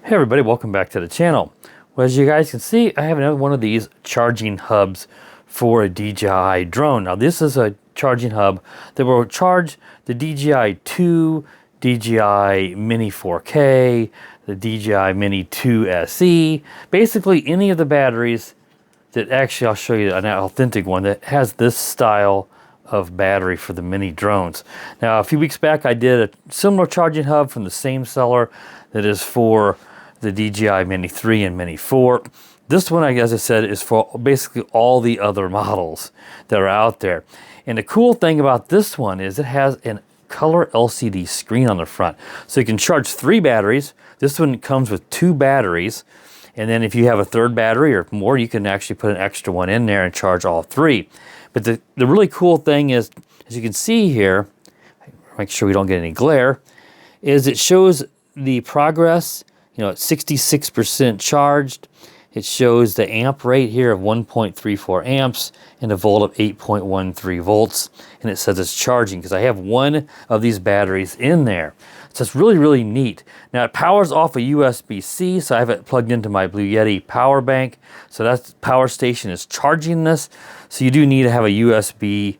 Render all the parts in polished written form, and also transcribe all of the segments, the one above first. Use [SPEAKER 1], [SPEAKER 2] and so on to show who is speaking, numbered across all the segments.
[SPEAKER 1] Hey everybody, welcome back to the channel. Well, as you guys can see, I have another one of these charging hubs for a DJI drone. Now this is a charging hub that will charge the DJI 2, DJI Mini 4K, the DJI Mini 2 SE, basically any of the batteries that actually, I'll show you an authentic one that has this style of battery for the mini drones. Now a few weeks back I did a similar charging hub from the same seller that is for the DJI Mini 3 and Mini 4. This one, as I said, is for basically all the other models that are out there. And the cool thing about this one is it has a color LCD screen on the front. So you can charge 3 batteries. This one comes with 2 batteries. And then if you have a third battery or more, you can actually put an extra one in there and charge all 3. But the really cool thing is, as you can see here, make sure we don't get any glare, is it shows the progress. You know, it's 66% charged. It shows the amp rate here of 1.34 amps and a volt of 8.13 volts. And it says it's charging because I have one of these batteries in there. So it's really, really neat. Now it powers off a USB-C, so I have it plugged into my Blue Yeti power bank. So that power station is charging this. So you do need to have a USB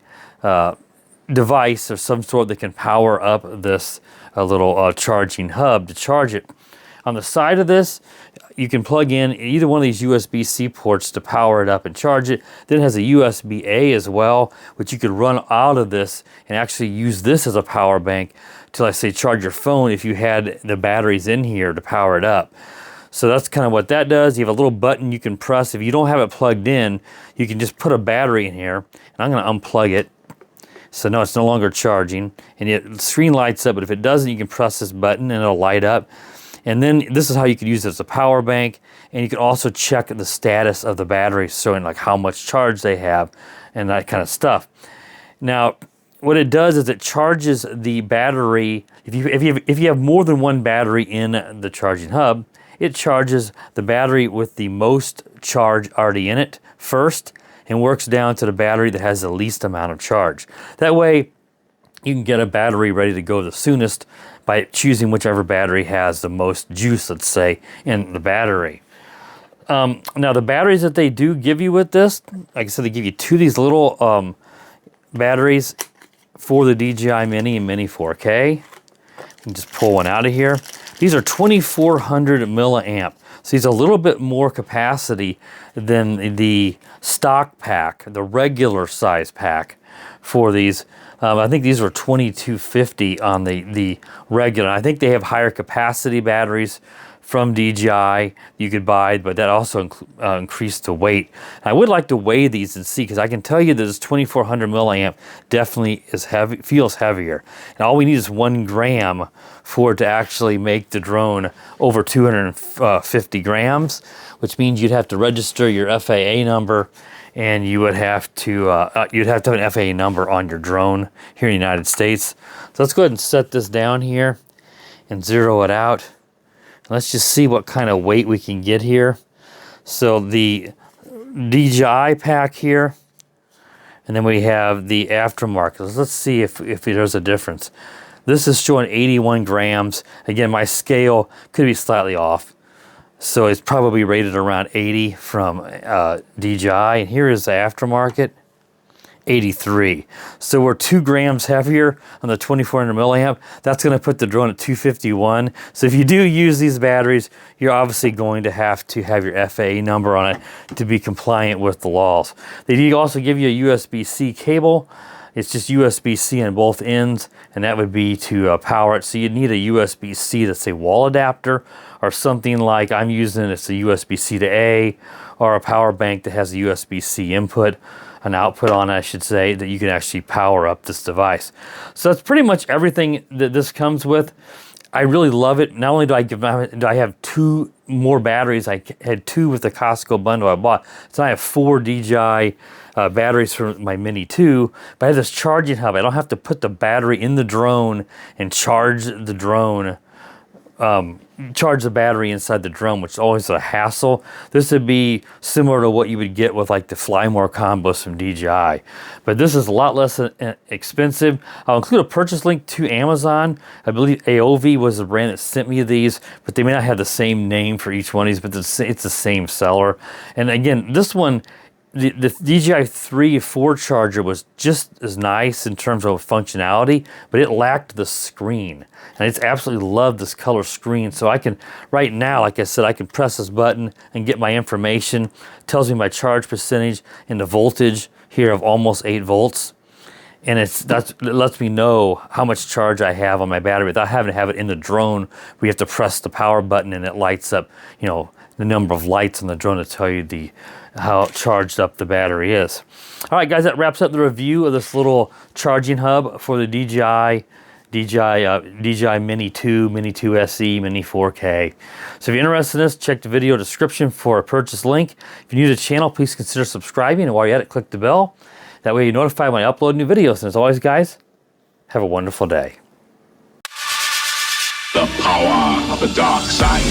[SPEAKER 1] device of some sort that can power up this little charging hub to charge it. On the side of this, you can plug in either one of these USB-C ports to power it up and charge it. Then it has a USB-A as well, which you could run out of this and actually use this as a power bank to, let's say, charge your phone if you had the batteries in here to power it up. So that's kind of what that does. You have a little button you can press. If you don't have it plugged in, you can just put a battery in here. And I'm going to unplug it. So no, it's no longer charging. And the screen lights up, but if it doesn't, you can press this button and it'll light up. And then this is how you could use it as a power bank, and you can also check the status of the battery, showing like how much charge they have and that kind of stuff. Now, what it does is it charges the battery. If you have more than one battery in the charging hub, it charges the battery with the most charge already in it first, and works down to the battery that has the least amount of charge. That way, you can get a battery ready to go the soonest by choosing whichever battery has the most juice, let's say, in the battery. Now the batteries that they do give you with this, like I said, they give you 2 of these little batteries for the DJI Mini and Mini 4K. You can just pull one out of here. These are 2400 milliamp. So it's a little bit more capacity than the stock pack, the regular size pack for these. I think these were 2250 on the regular. I think they have higher capacity batteries from DJI you could buy, but that also increased the weight. I would like to weigh these and see, because I can tell you that this 2400 milliamp definitely is heavy, feels heavier. And all we need is 1 gram for it to actually make the drone over 250 grams, which means you'd have to register your FAA number, and you would have to have an FAA number on your drone here in the United States. So let's go ahead and set this down here and zero it out. Let's just see what kind of weight we can get here. So the DJI pack here, and then we have the aftermarket. Let's see if there's a difference. This is showing 81 grams. Again, my scale could be slightly off. So it's probably rated around 80 from DJI. And here is the aftermarket, 83. So we're 2 grams heavier on the 2400 milliamp. That's going to put the drone at 251. So if you do use these batteries, you're obviously going to have your FAA number on it to be compliant with the laws. They do also give you a USB-C cable. It's just USB-C on both ends, and that would be to power it. So you'd need a USB-C that's a wall adapter, or something like I'm using. It's a USB-C to A, or a power bank that has a USB-C input, an output on it, I should say, that you can actually power up this device. So that's pretty much everything that this comes with. I really love it. Not only do I have 2 more batteries, I had 2 with the Costco bundle I bought, so I have 4 DJI batteries for my Mini 2, but I have this charging hub. I don't have to put the battery in the drone and charge the drone charge the battery inside the drone, which is always a hassle. This would be similar to what you would get with like the Fly More combos from DJI, but this is a lot less expensive. I'll include a purchase link to Amazon. I believe AOV was the brand that sent me these, but they may not have the same name for each one of these, but it's the same seller. And again, this one, the DJI 3 4 charger was just as nice in terms of functionality, but it lacked the screen. And I just absolutely love this color screen. So I can, right now, like I said, I can press this button and get my information. It tells me my charge percentage and the voltage here of almost 8 volts. And it lets me know how much charge I have on my battery without having to have it in the drone. We have to press the power button and it lights up, you know, the number of lights on the drone to tell you how charged up the battery is. All right, guys, that wraps up the review of this little charging hub for the DJI Mini 2, Mini 2 SE, Mini 4K. So if you're interested in this, check the video description for a purchase link. If you're new to the channel, please consider subscribing, and while you're at it, click the bell. That way you're notified when I upload new videos. And as always, guys, have a wonderful day.
[SPEAKER 2] The power of the dark side.